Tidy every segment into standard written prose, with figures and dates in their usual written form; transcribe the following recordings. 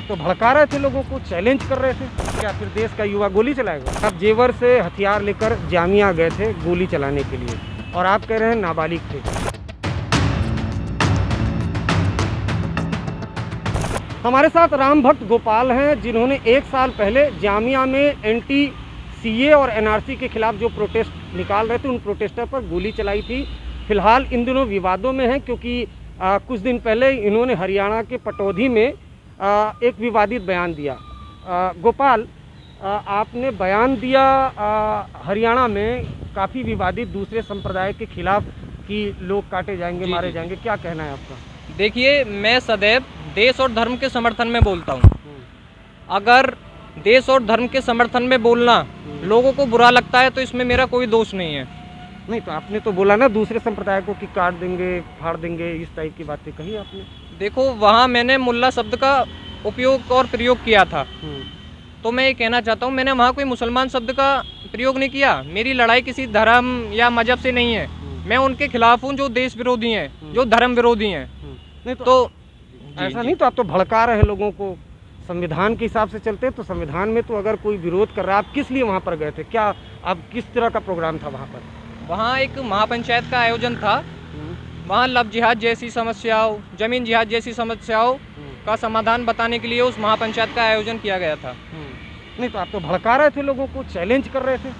तो भड़का रहे थे लोगों को, चैलेंज कर रहे थे। क्या फिर देश का युवा गोली चलाएगा? आप जेवर से हथियार लेकर जामिया गए थे गोली चलाने के लिए और आप कह रहे हैं नाबालिग थे। हमारे साथ राम भक्त गोपाल हैं, जिन्होंने 1 साल पहले जामिया में एंटी सीए और एनआरसी के खिलाफ जो प्रोटेस्ट निकाल रहे थे, उन प्रोटेस्टर पर गोली चलाई थी। फिलहाल इन दिनों विवादों में है, क्योंकि कुछ दिन पहले इन्होंने हरियाणा के पटौदी में एक विवादित बयान दिया। गोपाल, आपने बयान दिया हरियाणा में काफ़ी विवादित, दूसरे संप्रदाय के खिलाफ कि लोग काटे जाएंगे, मारे जाएंगे, क्या कहना है आपका? देखिए, मैं सदैव देश और धर्म के समर्थन में बोलता हूँ। अगर देश और धर्म के समर्थन में बोलना लोगों को बुरा लगता है तो इसमें मेरा कोई दोष नहीं है। नहीं, तो आपने तो बोला ना दूसरे संप्रदाय को कि काट देंगे, फाड़ देंगे, इस टाइप की बातें कही आपने। देखो, वहाँ मैंने मुल्ला शब्द का उपयोग और प्रयोग किया था, तो मैं ये कहना चाहता हूँ, मैंने वहाँ कोई मुसलमान शब्द का प्रयोग नहीं किया। मेरी लड़ाई किसी धर्म या मजहब से नहीं है। मैं उनके खिलाफ हूँ जो देश विरोधी हैं, जो धर्म विरोधी हैं। नहीं तो ऐसा नहीं, तो आप तो भड़का रहे हैं लोगों को। संविधान के हिसाब से चलते तो संविधान में तो अगर कोई विरोध कर रहा है, आप किस लिए वहाँ पर गए थे? क्या आप किस तरह का प्रोग्राम था वहाँ पर? वहाँ एक महापंचायत का आयोजन था। वहाँ लव जिहाद जैसी समस्याओं, जमीन जिहाद जैसी समस्याओं का समाधान बताने के लिए उस महापंचायत का आयोजन किया गया था। नहीं, तो आप तो भड़का रहे थे लोगों को, चैलेंज कर रहे थे।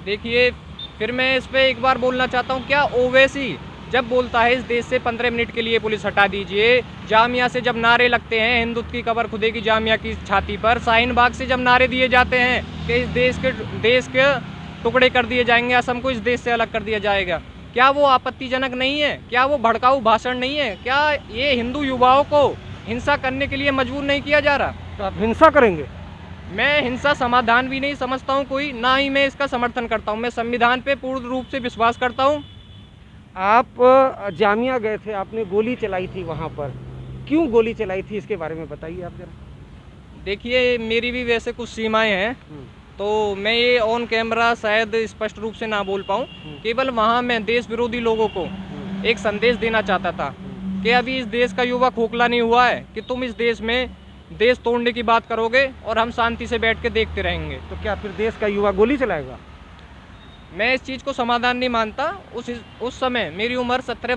देखिए, फिर मैं इस पे एक बार बोलना चाहता हूँ, क्या ओवैसी जब बोलता है इस देश से 15 मिनट के लिए पुलिस हटा दीजिए, जामिया से जब नारे लगते हैं हिंदुत्व की कबर खुदेगी जामिया की छाती पर, शाहीन बाग से जब नारे दिए जाते हैं कि इस देश के टुकड़े कर दिए जाएंगे, असम को इस देश से अलग कर दिया जाएगा, क्या वो आपत्तिजनक नहीं है? क्या वो भड़काऊ भाषण नहीं है? क्या ये हिंदू युवाओं को हिंसा करने के लिए मजबूर नहीं किया जा रहा? तो आप हिंसा करेंगे? मैं हिंसा समाधान भी नहीं समझता हूँ कोई, ना ही मैं इसका समर्थन करता हूँ। मैं संविधान पे पूर्ण रूप से विश्वास करता हूँ। आप जामिया गए थे, आपने गोली चलाई थी वहाँ पर, क्यों गोली चलाई थी इसके बारे में बताइए आप जरा। देखिए, मेरी भी वैसे कुछ सीमाएं हैं, तो मैं ये ऑन कैमरा शायद स्पष्ट रूप से ना बोल पाऊँ। केवल वहाँ मैं देश विरोधी लोगों को एक संदेश देना चाहता था कि अभी इस देश का युवा खोखला नहीं हुआ है कि तुम इस देश में देश तोड़ने की बात करोगे और हम शांति से बैठ के देखते रहेंगे। तो क्या फिर देश का युवा गोली चलाएगा? मैं इस चीज़ को समाधान नहीं मानता। उस समय मेरी उम्र 17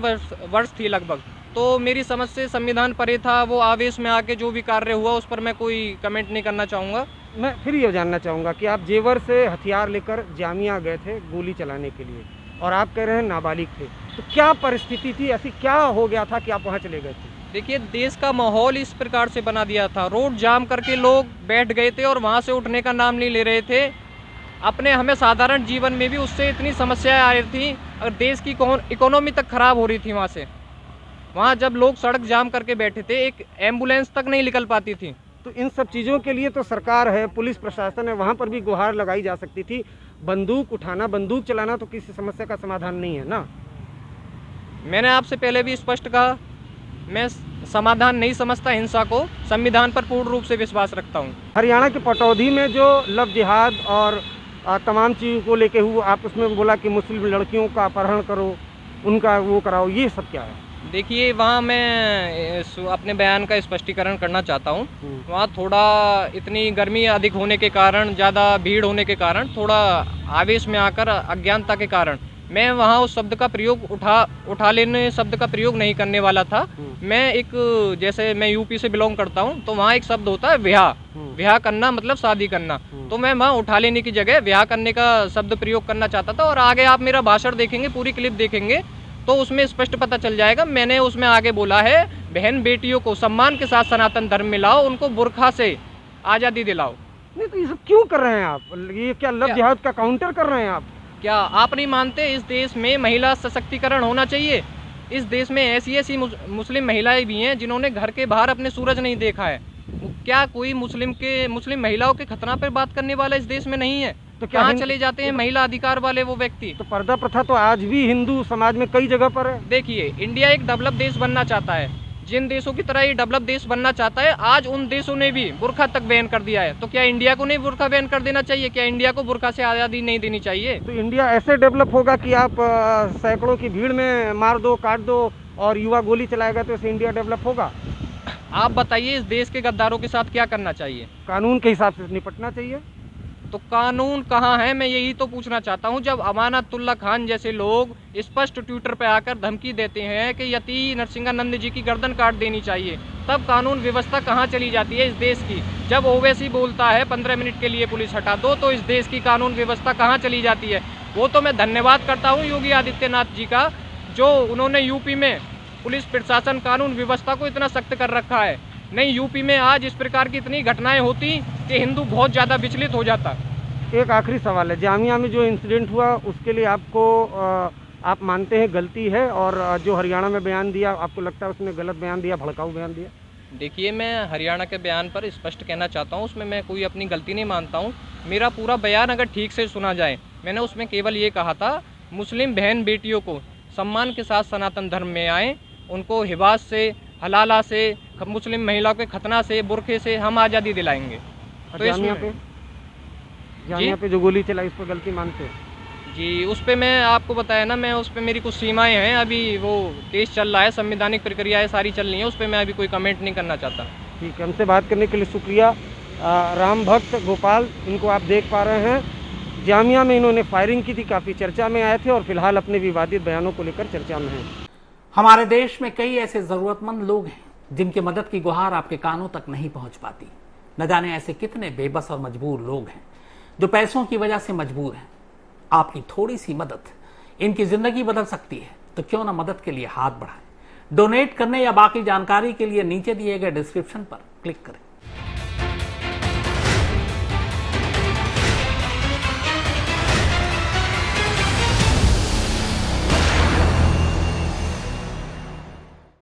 वर्ष थी लगभग, तो मेरी समझ से संविधान परे था। वो आवेश में आके जो भी कार्य हुआ उस पर मैं कोई कमेंट नहीं करना चाहूँगा। मैं फिर ये जानना चाहूँगा कि आप जेवर से हथियार लेकर जामिया गए थे गोली चलाने के लिए और आप कह रहे हैं नाबालिग थे, तो क्या परिस्थिति थी, ऐसी क्या हो गया था कि आप वहाँ चले गए थे? देखिए, देश का माहौल इस प्रकार से बना दिया था, रोड जाम करके लोग बैठ गए थे और वहाँ से उठने का नाम नहीं ले रहे थे। अपने हमें साधारण जीवन में भी उससे इतनी समस्याएं आ रही थी, अगर देश की इकोनॉमी तक खराब हो रही थी वहाँ से। वहाँ जब लोग सड़क जाम करके बैठे थे, एक एम्बुलेंस तक नहीं निकल पाती थी। तो इन सब चीज़ों के लिए तो सरकार है, पुलिस प्रशासन है, वहाँ पर भी गुहार लगाई जा सकती थी। बंदूक उठाना, बंदूक चलाना तो किसी समस्या का समाधान नहीं है ना। मैंने आपसे पहले भी स्पष्ट कहा, मैं समाधान नहीं समझता हिंसा को, संविधान पर पूर्ण रूप से विश्वास रखता हूँ। हरियाणा के पटौदी में जो लव जिहाद और तमाम चीज़ों को लेके हुआ, आप उसमें बोला कि मुस्लिम लड़कियों का अपहरण करो, उनका वो कराओ, ये सब क्या है? देखिए, वहाँ मैं अपने बयान का स्पष्टीकरण करना चाहता हूँ। वहाँ थोड़ा इतनी गर्मी अधिक होने के कारण, ज़्यादा भीड़ होने के कारण, थोड़ा आवेश में आकर अज्ञानता के कारण मैं वहाँ उस शब्द का प्रयोग उठा लेने शब्द का प्रयोग नहीं करने वाला था। मैं जैसे मैं यूपी से बिलोंग करता हूँ, तो वहाँ एक शब्द होता है ब्याह। ब्याह करना मतलब शादी करना, तो मैं वहाँ उठा लेने की जगह ब्याह करने का शब्द प्रयोग करना चाहता था। और आगे आप मेरा भाषण देखेंगे, पूरी क्लिप देखेंगे, तो उसमें स्पष्ट पता चल जाएगा। मैंने उसमें आगे बोला है, बहन बेटियों को सम्मान के साथ सनातन धर्म में लाओ, उनको बुर्खा से आज़ादी दिलाओ। नहीं, तो ये सब क्यों कर रहे हैं आप? ये क्या लव जिहाद का काउंटर कर रहे हैं आप? क्या आप नहीं मानते इस देश में महिला सशक्तिकरण होना चाहिए? इस देश में ऐसी मुस्लिम महिलाएं भी हैं जिन्होंने घर के बाहर अपने सूरज नहीं देखा है। क्या कोई मुस्लिम महिलाओं के खतना पर बात करने वाला इस देश में नहीं है? तो कहाँ चले जाते हैं महिला अधिकार वाले वो व्यक्ति? तो पर्दा प्रथा तो आज भी हिंदू समाज में कई जगह पर है। देखिए, इंडिया एक डेवलप देश बनना चाहता है, जिन देशों की तरह ये डेवलप देश बनना चाहता है। आज उन देशों ने भी बुर्का तक बैन कर दिया है, तो क्या इंडिया को नहीं बुर्का बैन कर देना चाहिए? क्या इंडिया को बुर्का से आज़ादी नहीं देनी चाहिए? तो इंडिया ऐसे डेवलप होगा कि आप सैकड़ों की भीड़ में मार दो, काट दो और युवा गोली चलाएगा, तो ऐसे इंडिया डेवलप होगा? आप बताइए इस देश के गद्दारों के साथ क्या करना चाहिए? कानून के हिसाब से निपटना चाहिए। तो कानून कहाँ है, मैं यही तो पूछना चाहता हूँ। जब अमानतुल्लाह खान जैसे लोग स्पष्ट ट्विटर पे आकर धमकी देते हैं कि यति नरसिंहानंद जी की गर्दन काट देनी चाहिए, तब कानून व्यवस्था कहाँ चली जाती है इस देश की? जब ओवैसी बोलता है 15 मिनट के लिए पुलिस हटा दो, तो इस देश की कानून व्यवस्था कहाँ चली जाती है? वो तो मैं धन्यवाद करता हूँ योगी आदित्यनाथ जी का, जो उन्होंने यूपी में पुलिस प्रशासन कानून व्यवस्था को इतना सख्त कर रखा है। नहीं, यूपी में आज इस प्रकार की इतनी घटनाएं होती कि हिंदू बहुत ज़्यादा विचलित हो जाता। एक आखिरी सवाल है, जामिया में जो इंसिडेंट हुआ उसके लिए आपको आप मानते हैं गलती है, और जो हरियाणा में बयान दिया आपको लगता है उसने गलत बयान दिया, भड़काऊ बयान दिया? देखिए, मैं हरियाणा के बयान पर स्पष्ट कहना चाहता हूँ, उसमें मैं कोई अपनी गलती नहीं मानता हूँ। मेरा पूरा बयान अगर ठीक से सुना जाए, मैंने उसमें केवल ये कहा था मुस्लिम बहन बेटियों को सम्मान के साथ सनातन धर्म में आएँ, उनको हिबास से, हलाला से, मुस्लिम महिलाओं के खतना से, बुरखे से हम आज़ादी दिलाएंगे। तो जामिया पे जो गोली चलाई उस पर गलती मानते हैं? जी, उस पे मैं आपको बताया ना, मैं उस पे मेरी कुछ सीमाएं हैं, अभी वो केस चल रहा है, संवैधानिक प्रक्रियाएं सारी चल रही हैं, उस पे मैं अभी कोई कमेंट नहीं करना चाहता। ठीक है, हमसे बात करने के लिए शुक्रिया। राम भक्त गोपाल, इनको आप देख पा रहे हैं, जामिया में इन्होंने फायरिंग की थी, काफ़ी चर्चा में आए थे और फिलहाल अपने विवादित बयानों को लेकर चर्चा में हैं। हमारे देश में कई ऐसे जरूरतमंद लोग हैं जिनकी मदद की गुहार आपके कानों तक नहीं पहुंच पाती। न जाने ऐसे कितने बेबस और मजबूर लोग हैं जो पैसों की वजह से मजबूर हैं। आपकी थोड़ी सी मदद इनकी जिंदगी बदल सकती है, तो क्यों ना मदद के लिए हाथ बढ़ाएं। डोनेट करने या बाकी जानकारी के लिए नीचे दिए गए डिस्क्रिप्शन पर क्लिक करें।